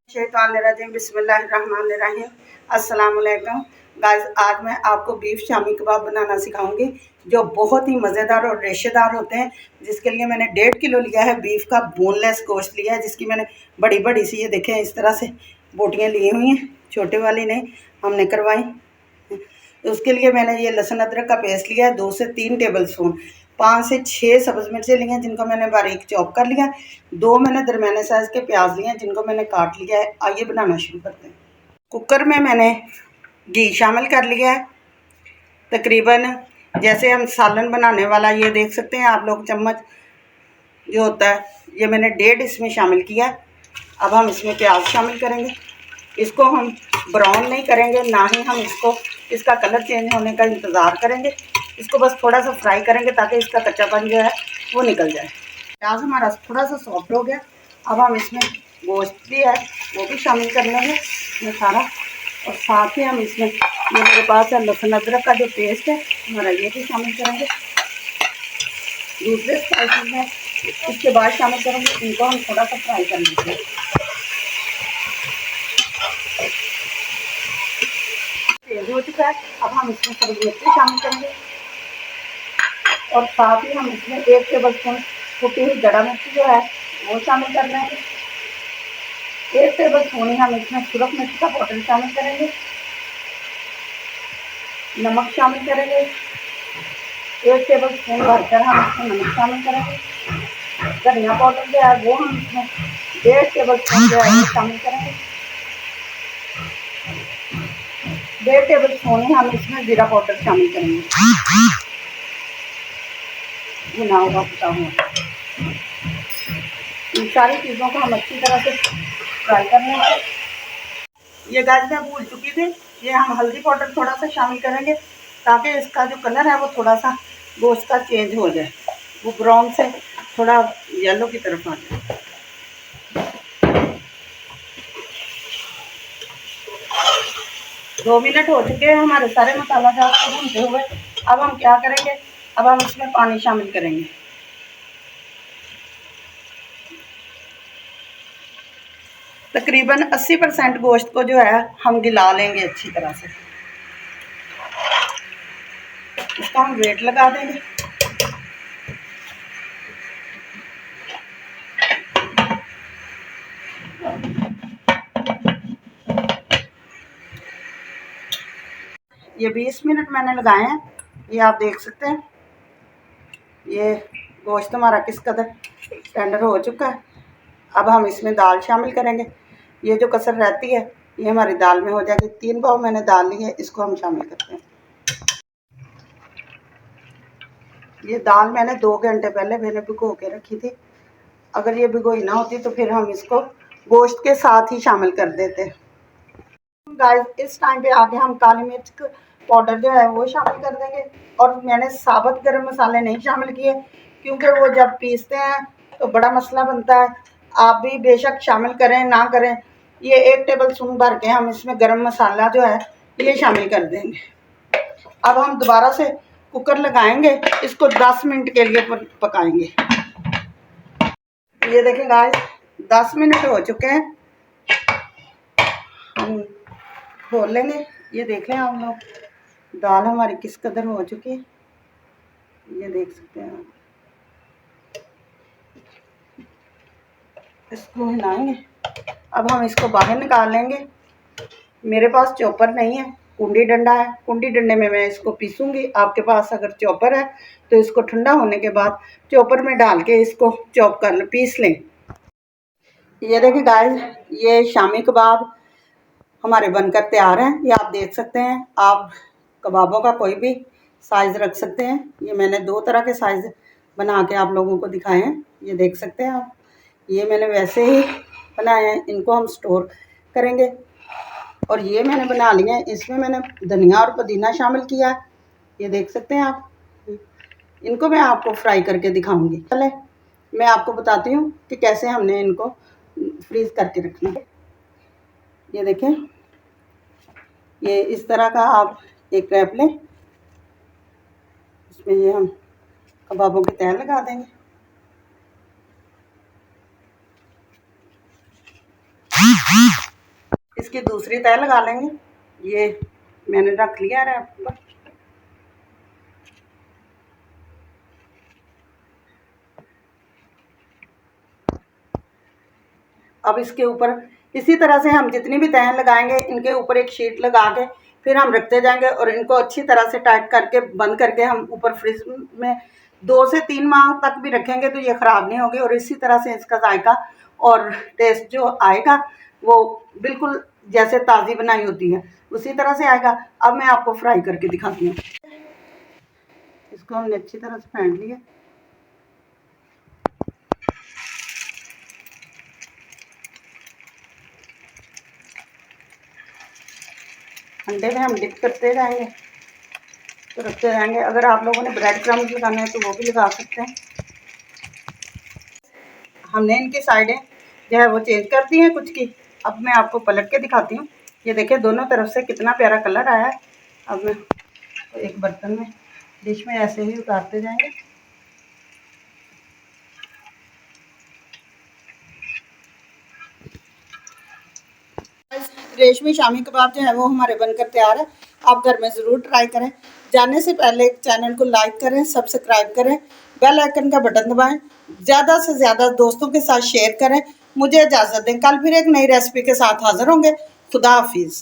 शैतानिर्रजीम बिस्मिल्लाहिर्रहमानिर्रहीम। अस्सलाम वालेकुम गाइस, आज मैं आपको बीफ शामी कबाब बनाना सिखाऊंगी जो बहुत ही मज़ेदार और रेशेदार होते हैं। जिसके लिए मैंने 1.5 किलो लिया है बीफ का बोनलेस गोश्त लिया है, जिसकी मैंने बड़ी बड़ी सी ये देखें इस तरह से बोटियाँ ली हुई हैं, छोटे वाली नहीं हमने करवाई। उसके लिए मैंने ये लहसुन अदरक का पेस्ट लिया है 2 से 3 टेबल स्पून, 5 से 6 सब्ज़ मिर्चें ली हैं जिनको मैंने बारीक चॉप कर लिया, 2 मैंने दरमियाने साइज़ के प्याज लिए हैं जिनको मैंने काट लिया है। आइए बनाना शुरू करते हैं। कुकर में मैंने घी शामिल कर लिया है, तकरीबन जैसे हम सालन बनाने वाला, ये देख सकते हैं आप लोग चम्मच जो होता है, ये मैंने 1.5 इसमें शामिल किया है। अब हम इसमें प्याज शामिल करेंगे। इसको हम ब्राउन नहीं करेंगे, ना ही हम इसका कलर चेंज होने का इंतज़ार करेंगे। इसको बस थोड़ा सा फ्राई करेंगे ताकि इसका कच्चापन जो है वो निकल जाए। प्याज हमारा थोड़ा सा सॉफ्ट हो गया। अब हम इसमें गोश्त भी है वो भी शामिल कर लेंगे इसमें सारा, और साथ ही हम इसमें ये मेरे पास है लहसुन अदरक का जो पेस्ट है हमारा, ये भी शामिल करेंगे। दूसरे स्पाइसेस में इसके बाद शामिल करेंगे, इनको हम थोड़ा सा फ्राई कर लेंगे। तेज हो चुका है, अब हम इसमें सब्ज़ मिर्ची शामिल करेंगे और साथ ही हम इसमें 1 टेबल स्पून कुटी हुई गड़ा मिर्ची जो है वो शामिल कर लेंगे। 1 टेबल स्पून ही हम इसमें सुरख मिर्च का पाउडर शामिल करेंगे। नमक शामिल करेंगे, 1 टेबल स्पून भरकर हम इसमें नमक शामिल करेंगे। धनिया पाउडर जो है वो हम इसमें 1.5 टेबल स्पून जो है शामिल करेंगे। 1.5 टेबल स्पून ही हम इसमें जीरा पाउडर शामिल करेंगे, भुना हुआ कुटा हुआ। इन सारी चीज़ों को हम अच्छी तरह से फ्राई कर लेंगे। ये गाइस मैं भूल चुकी थी, ये हम हल्दी पाउडर थोड़ा सा शामिल करेंगे ताकि इसका जो कलर है वो थोड़ा सा गोश्त का चेंज हो जाए, वो ब्राउन से थोड़ा येलो की तरफ आ जाए। दो मिनट हो चुके हैं हमारे सारे मसाला जात को भूनते हुए। अब हम क्या करेंगे, अब हम इसमें पानी शामिल करेंगे। तकरीबन 80% गोश्त को जो है हम गिला लेंगे अच्छी तरह से। इसका हम वेट लगा देंगे। ये 20 मिनट मैंने लगाए हैं, ये आप देख सकते हैं। ये गोश्त हमारा किस कदर टेंडर हो चुका है। अब हम इसमें दाल शामिल करेंगे। ये जो कसर रहती है ये हमारी दाल में हो जाएगी। 3 पाव मैंने दाल ली है, इसको हम शामिल करते हैं। ये दाल मैंने 2 घंटे पहले मैंने भिगो के रखी थी। अगर ये भिगोई ना होती तो फिर हम इसको गोश्त के साथ ही शामिल कर देते। गाइस इस टाइम पे आके हम काली मिर्च पाउडर जो है वो शामिल कर देंगे, और मैंने साबुत गरम मसाले नहीं शामिल किए क्योंकि वो जब पीसते हैं तो बड़ा मसला बनता है। आप भी बेशक शामिल करें ना करें। ये 1 टेबल स्पून भर के हम इसमें गरम मसाला जो है ये शामिल कर देंगे। अब हम दोबारा से कुकर लगाएंगे, इसको 10 मिनट के लिए पकाएंगे। ये देखें गाइस 10 मिनट हो चुके हैं, हम खोल लेंगे। ये देख लें आप लोग दाल हमारी किस कदर हो चुकी है, ये देख सकते हैं। इसको हिलाएंगे। अब हम इसको बाहर निकाल लेंगे। मेरे पास चॉपर नहीं है, कुंडी डंडा है। कुंडी डंडे में मैं इसको पीसूंगी। आपके पास अगर चॉपर है तो इसको ठंडा होने के बाद चॉपर में डाल के इसको चॉप कर पीस लें। ये देखिए गाइस, ये शामी कबाब हमारे बनकर तैयार हैं। ये आप देख सकते हैं। आप कबाबों का कोई भी साइज़ रख सकते हैं। ये मैंने 2 तरह के साइज़ बना के आप लोगों को दिखाए हैं, ये देख सकते हैं आप। ये मैंने वैसे ही बनाए हैं, इनको हम स्टोर करेंगे। और ये मैंने बना लिए हैं, इसमें मैंने धनिया और पुदीना शामिल किया है, ये देख सकते हैं आप। इनको मैं आपको फ्राई करके दिखाऊंगी। पहले मैं आपको बताती हूँ कि कैसे हमने इनको फ्रीज़ करके रखना है। ये देखें, ये इस तरह का आप एक रैप लें, इसमें ये हम कबाबों की तह लगा देंगे। इसकी दूसरी तह लगा लेंगे। ये मैंने रख लिया रैप पर। अब इसके ऊपर इसी तरह से हम जितनी भी तह लगाएंगे इनके ऊपर एक शीट लगा के फिर हम रखते जाएंगे और इनको अच्छी तरह से टाइट करके बंद करके हम ऊपर फ्रिज में 2 से 3 माह तक भी रखेंगे तो ये ख़राब नहीं होगी और इसी तरह से इसका जायका और टेस्ट जो आएगा वो बिल्कुल जैसे ताज़ी बनाई होती है उसी तरह से आएगा। अब मैं आपको फ्राई करके दिखाती हूँ। इसको हमने अच्छी तरह से फेंट लिया। अंडे में हम डिप करते जाएंगे तो रखते जाएंगे। अगर आप लोगों ने ब्रेड क्रम्स लगाने हैं तो वो भी लगा सकते हैं। हमने इनकी साइडें जो है वो चेंज कर दी हैं कुछ की। अब मैं आपको पलट के दिखाती हूँ। ये देखिए दोनों तरफ से कितना प्यारा कलर आया है। अब मैं एक बर्तन में डिश में ऐसे ही उतारते जाएंगे। रेशमी शामी कबाब जो है वो हमारे बनकर तैयार है। आप घर में ज़रूर ट्राई करें। जाने से पहले चैनल को लाइक करें, सब्सक्राइब करें, बेल आइकन का बटन दबाएं, ज़्यादा से ज़्यादा दोस्तों के साथ शेयर करें। मुझे इजाज़त दें। कल फिर एक नई रेसिपी के साथ हाज़िर होंगे। खुदा हाफिज़।